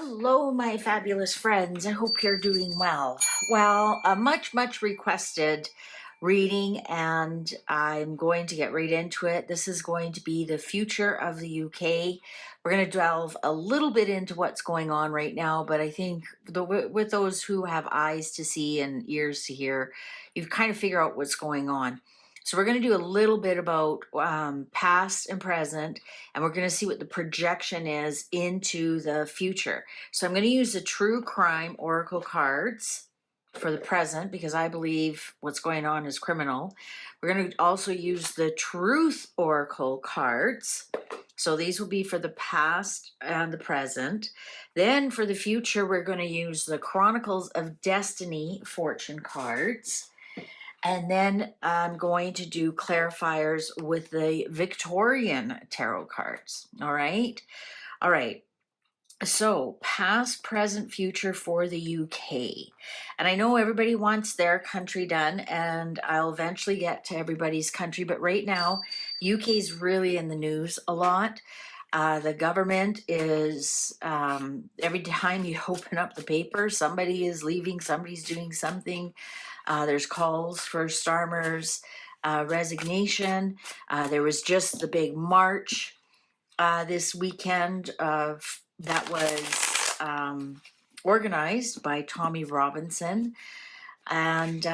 Hello, my fabulous friends. I hope you're doing well. Well, a much requested reading, and I'm going to get right into it. This is going to be the future of the UK. We're going to delve a little bit into what's going on right now, but I think with those who have eyes to see and ears to hear, you kind of figure out what's going on. So we're going to do a little bit about past and present, and we're going to see what the projection is into the future. So I'm going to use the True Crime Oracle cards for the present because I believe what's going on is criminal. We're going to also use the Truth Oracle cards. So these will be for the past and the present. Then for the future, we're going to use the Chronicles of Destiny fortune cards. And then I'm going to do clarifiers with the Victorian tarot cards. All right. All right. So past, present, future for the UK. And I know everybody wants their country done, and I'll eventually get to everybody's country. But right now, UK is really in the news a lot. The government is, every time you open up the paper, somebody is leaving, somebody's doing something. There's calls for Starmer's resignation. There was just the big march this weekend that was organized by Tommy Robinson. And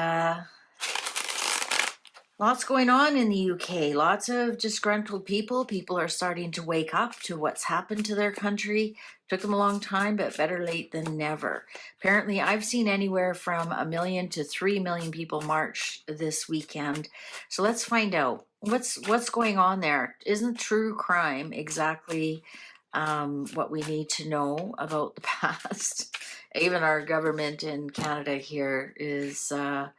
lots going on in the UK. Lots of disgruntled people. People are starting to wake up to what's happened to their country. Took them a long time, but better late than never. Apparently, I've seen anywhere from 1 million to 3 million people march this weekend. So let's find out what's going on there. Isn't true crime exactly what we need to know about the past? Even our government in Canada here is not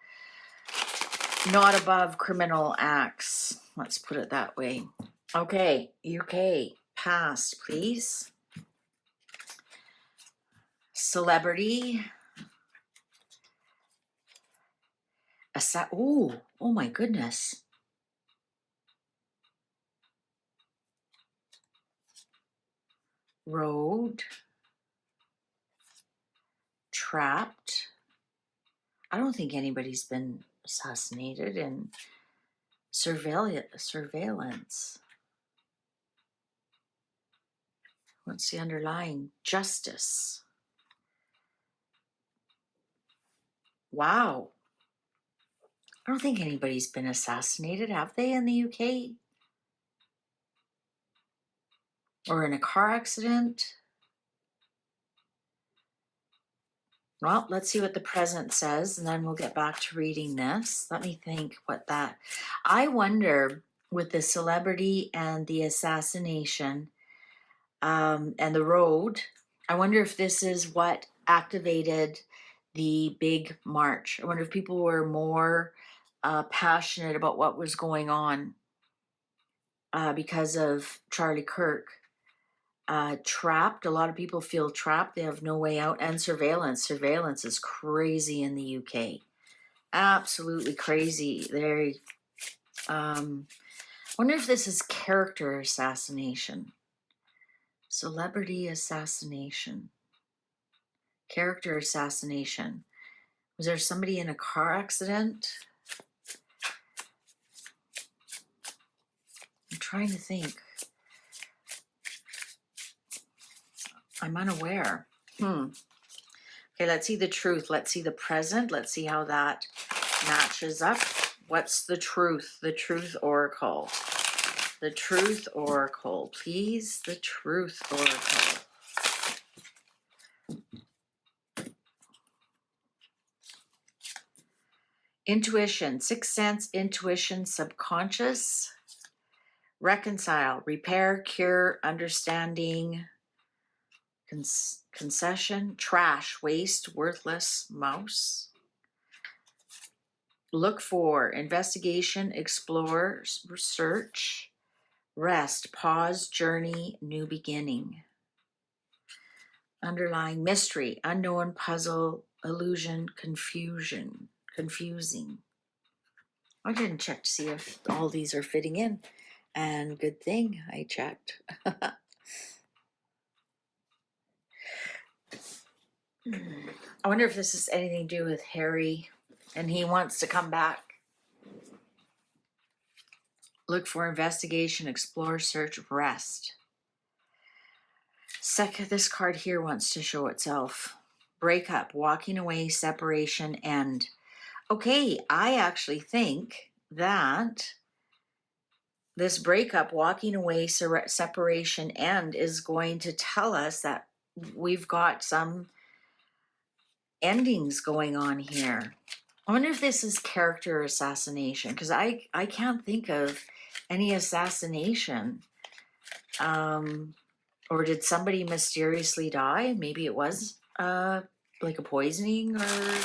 above criminal acts. Let's put it that way. Okay, UK, past, please. Celebrity. Oh my goodness. Road. Trapped. I don't think anybody's been assassinated. And surveillance. What's the underlying? Justice. Wow. I don't think anybody's been assassinated, have they, in the UK? Or in a car accident? Well, let's see what the present says, and then we'll get back to reading this. Let me think what that... I wonder, with the celebrity and the assassination and the road, I wonder if this is what activated the big march. I wonder if people were more passionate about what was going on because of Charlie Kirk. Trapped. A lot of people feel trapped. They have no way out. And surveillance. Surveillance is crazy in the UK. Absolutely crazy. Wonder if this is character assassination. Celebrity assassination. Character assassination. Was there somebody in a car accident? I'm trying to think. I'm unaware. Okay, let's see the truth. Let's see the present. Let's see how that matches up. What's the truth? The truth oracle. The truth oracle. Please, the truth oracle. Intuition, sixth sense, intuition, subconscious. Reconcile, repair, cure, understanding, concession, trash, waste, worthless, mouse. Look for, investigation, explore, research, rest, pause, journey, new beginning. Underlying mystery, unknown, puzzle, illusion, confusion, confusing. I didn't check to see if all these are fitting in, and good thing I checked. I wonder if this has anything to do with Harry and he wants to come back. Look for investigation, explore, search, rest. Second, this card here wants to show itself. Breakup, walking away, separation, end. Okay, I actually think that this breakup, walking away, separation, end is going to tell us that we've got some endings going on here. I wonder if this is character assassination, because I can't think of any assassination. Or did somebody mysteriously die? Maybe it was like a poisoning or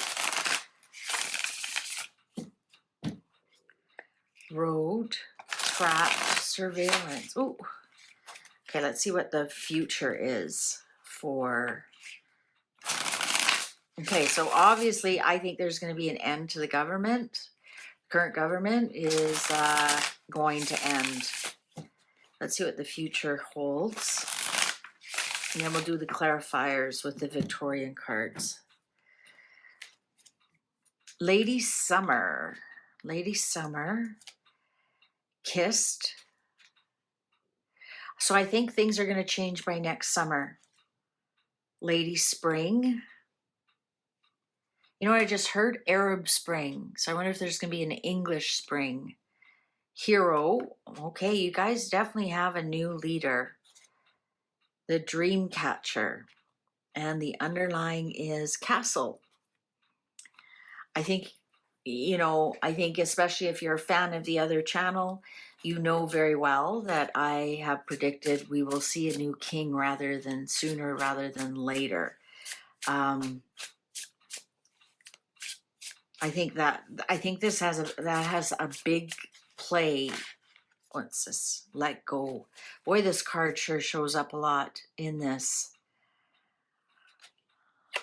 road, trapped, surveillance. Oh, okay, let's see what the future is for. Okay, so obviously I think there's going to be an end to the government. Current government is going to end. Let's see what the future holds. And then we'll do the clarifiers with the Victorian cards. Lady Summer. Lady Summer. Kissed. So I think things are going to change by next summer. Lady Spring. You know what I just heard? Arab Spring. So I wonder if there's going to be an English Spring. Hero. Okay, you guys definitely have a new leader. The Dream Catcher. And the underlying is Castle. I think, I think especially if you're a fan of the other channel, you know very well that I have predicted we will see a new king sooner rather than later. I think this has a big play. What's this? Let go. Boy, this card sure shows up a lot in this.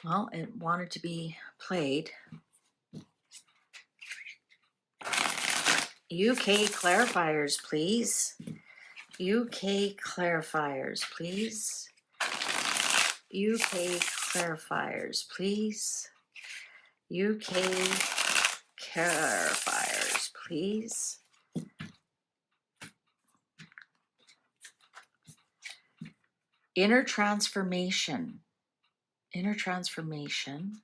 Well, it wanted to be played. UK clarifiers, please. UK clarifiers, please. UK clarifiers, please. UK clarifiers, please. Inner transformation. Inner transformation.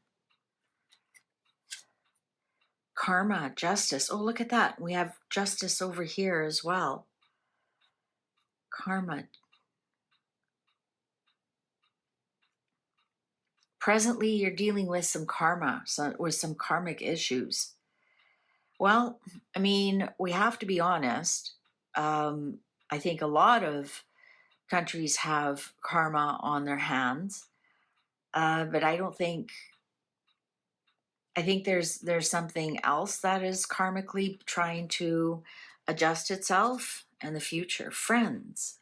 Karma, justice. Oh, look at that. We have justice over here as well. Karma. Presently, you're dealing with some karma, with some karmic issues. Well, I mean, we have to be honest. I think a lot of countries have karma on their hands, but I think there's something else that is karmically trying to adjust itself in the future. Friends.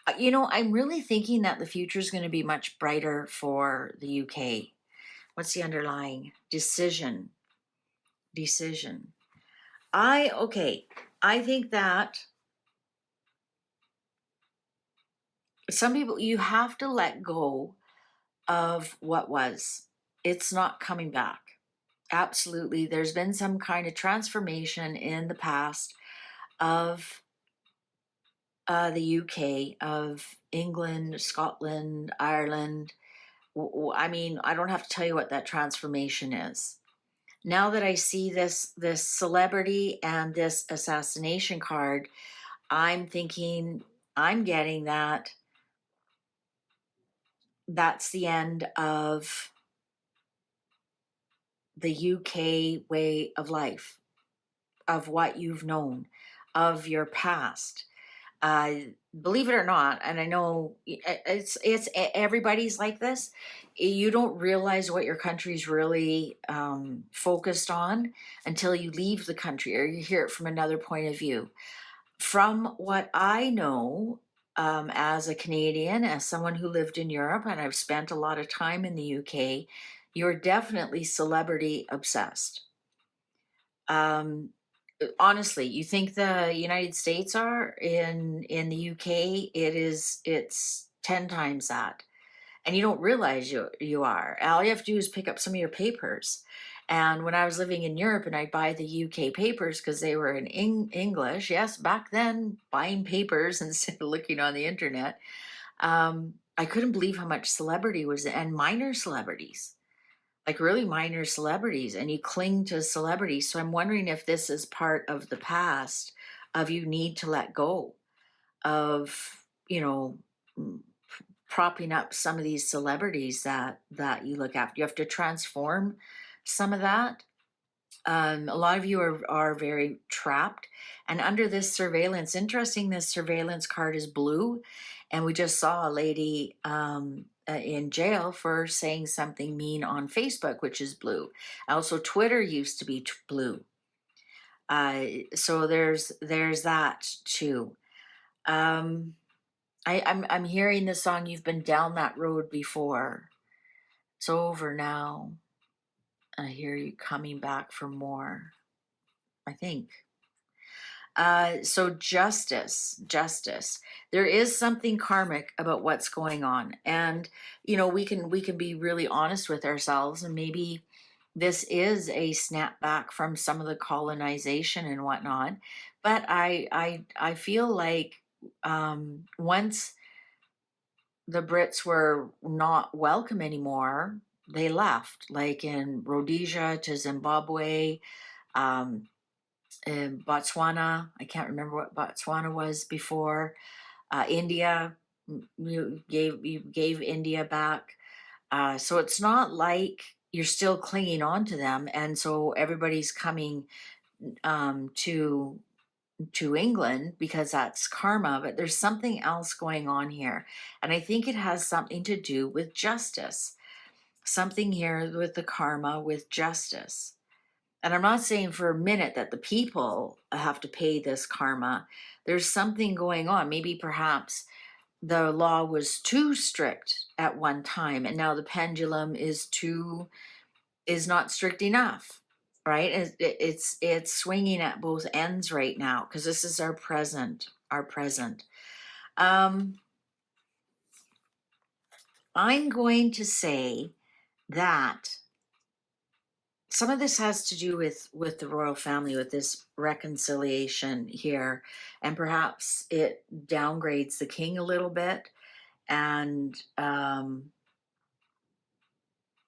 I'm really thinking that the future is going to be much brighter for the UK. What's the underlying? Decision. I think that some people, you have to let go of what was. It's not coming back. Absolutely. There's been some kind of transformation in the past of the UK, of England, Scotland, Ireland. I mean, I don't have to tell you what that transformation is. Now that I see this celebrity and this assassination card, I'm thinking, I'm getting that that's the end of the UK way of life, of what you've known, of your past. Believe it or not, and I know it's everybody's like this, you don't realize what your country's really focused on until you leave the country or you hear it from another point of view. From what I know, as a Canadian, as someone who lived in Europe, and I've spent a lot of time in the UK, you're definitely celebrity obsessed. Honestly, you think the United States are in the UK? It's 10 times that. and you don't realize you are. All you have to do is pick up some of your papers. And when I was living in Europe and I'd buy the UK papers because they were in English, yes, back then, buying papers instead of looking on the internet, I couldn't believe how much celebrity was, and minor celebrities, like really minor celebrities, and you cling to celebrities. So I'm wondering if this is part of the past of you need to let go of, propping up some of these celebrities that you look after. You have to transform some of that. A lot of you are very trapped and under this surveillance. Interesting, this surveillance card is blue, and we just saw a lady in jail for saying something mean on Facebook, which is blue. Also, Twitter used to be blue. So there's that too. I'm hearing the song, "You've Been Down That Road Before. It's over now. I hear you coming back for more," I think. So justice. There is something karmic about what's going on, and we can be really honest with ourselves, and maybe this is a snapback from some of the colonization and whatnot. But I feel like once the Brits were not welcome anymore, they left, like in Rhodesia to Zimbabwe, um, in Botswana. I can't remember what Botswana was before. India, you gave India back. So it's not like you're still clinging on to them, and so everybody's coming to England because that's karma. But there's something else going on here, and I think it has something to do with justice. Something here with the karma with justice. And I'm not saying for a minute that the people have to pay this karma. There's something going on. Maybe perhaps the law was too strict at one time, and now the pendulum is not strict enough, right? It's swinging at both ends right now because this is our present. Um, I'm going to say that some of this has to do with the royal family, with this reconciliation here, and perhaps it downgrades the king a little bit, and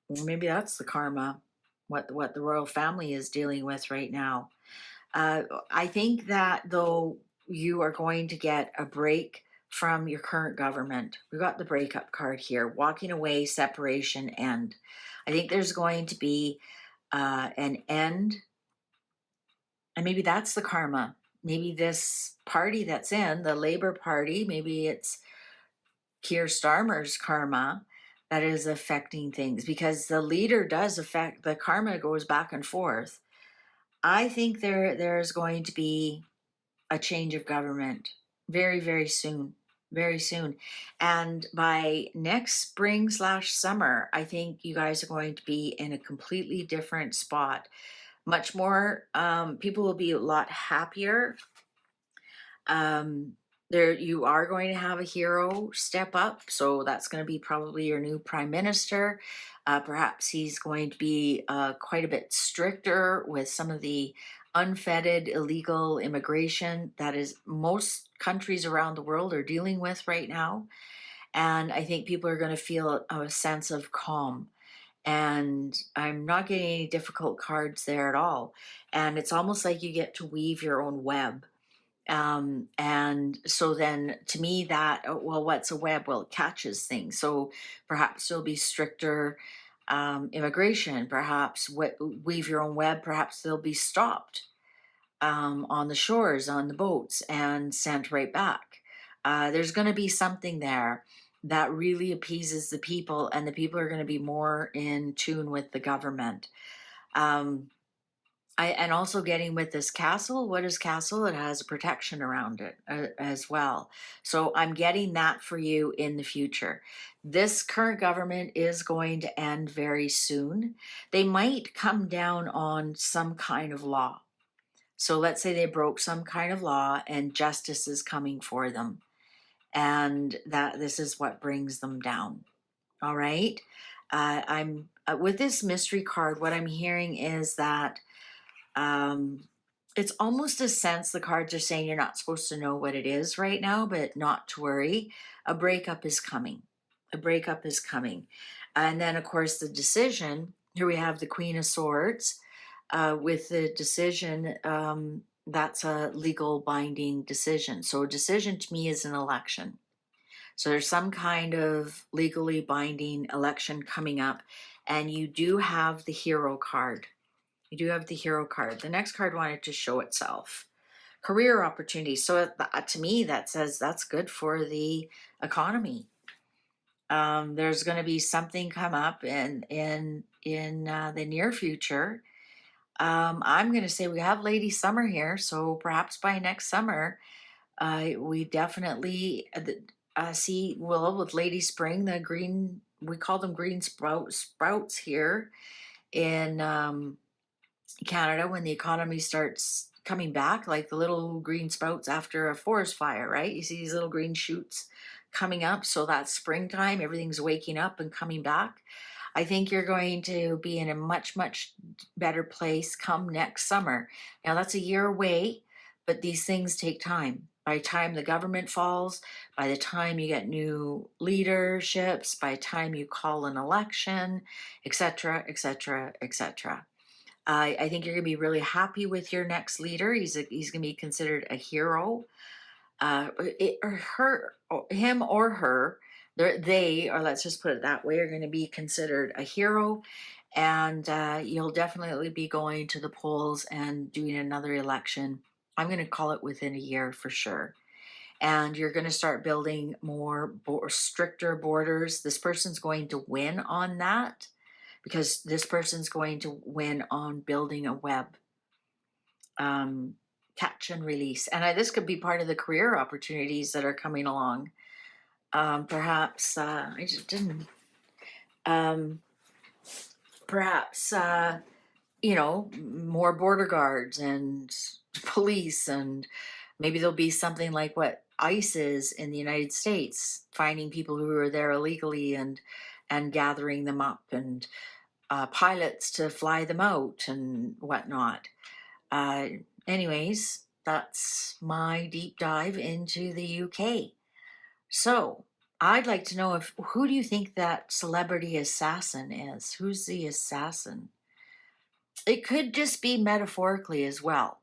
maybe that's the karma, what the royal family is dealing with right now. I think that though you are going to get a break from your current government. We got the breakup card here: walking away, separation, end. I think there's going to be an end. And maybe that's the karma. Maybe this party that's in, the Labor Party, maybe it's Keir Starmer's karma that is affecting things, because the leader does affect, the karma goes back and forth. I think there's going to be a change of government very, very soon. Very soon. And by next spring/summer, I think you guys are going to be in a completely different spot. Much more, people will be a lot happier. There, you are going to have a hero step up, so that's going to be probably your new prime minister. Perhaps he's going to be quite a bit stricter with some of the unfettered illegal immigration that is most countries around the world are dealing with right now. And I think people are going to feel a sense of calm, and I'm not getting any difficult cards there at all. And it's almost like you get to weave your own web. And so then to me that, well, what's a web? Well, it catches things. So perhaps there'll be stricter immigration, perhaps weave your own web, perhaps they'll be stopped on the shores, on the boats, and sent right back. There's going to be something there that really appeases the people, and the people are going to be more in tune with the government. And also getting with this castle. What is castle? It has a protection around it as well. So I'm getting that for you in the future. This current government is going to end very soon. They might come down on some kind of law. So let's say they broke some kind of law and justice is coming for them. And that this is what brings them down. All right. I'm with this mystery card. What I'm hearing is that um, it's almost a sense the cards are saying you're not supposed to know what it is right now, but not to worry. A breakup is coming. A breakup is coming. And then, of course, the decision. Here we have the Queen of Swords. With the decision, that's a legal binding decision. So, a decision to me is an election. So there's some kind of legally binding election coming up, and you do have the hero card. You do have the hero card. The next card wanted to show itself. Career opportunities. So to me, that says that's good for the economy. There's going to be something come up in the near future. I'm going to say we have Lady Summer here, so perhaps by next summer we definitely see, well, with Lady Spring, the green, we call them green sprouts here in Canada when the economy starts coming back, like the little green sprouts after a forest fire, right? You see these little green shoots coming up. So that's springtime, everything's waking up and coming back. I think you're going to be in a much, much better place come next summer. Now, that's a year away, but these things take time. By the time the government falls, by the time you get new leaderships, by the time you call an election, etc., etc., etc. I think you're going to be really happy with your next leader. He's going to be considered a hero. Him or her, they, or let's just put it that way, are going to be considered a hero, and you'll definitely be going to the polls and doing another election. I'm going to call it within a year for sure. And you're going to start building more stricter borders. This person's going to win on that because this person's going to win on building a web. Catch and release. And this could be part of the career opportunities that are coming along. Perhaps I just didn't. Perhaps more border guards and police, and maybe there'll be something like what ICE is in the United States, finding people who are there illegally and gathering them up, and pilots to fly them out and whatnot. Anyways, that's my deep dive into the UK. So I'd like to know who do you think that celebrity assassin is? Who's the assassin? It could just be metaphorically as well,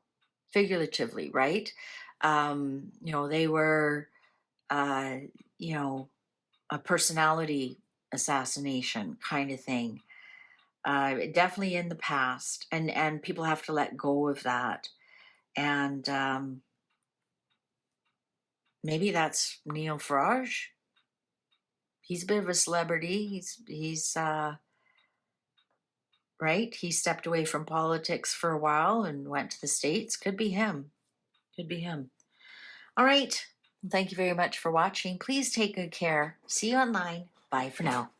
figuratively, right? They were, uh, you know, a personality assassination kind of thing. Definitely in the past, and people have to let go of that. And maybe that's Neil Farage. He's a bit of a celebrity. He's right. He stepped away from politics for a while and went to the States. Could be him. Could be him. All right. Thank you very much for watching. Please take good care. See you online. Bye for now.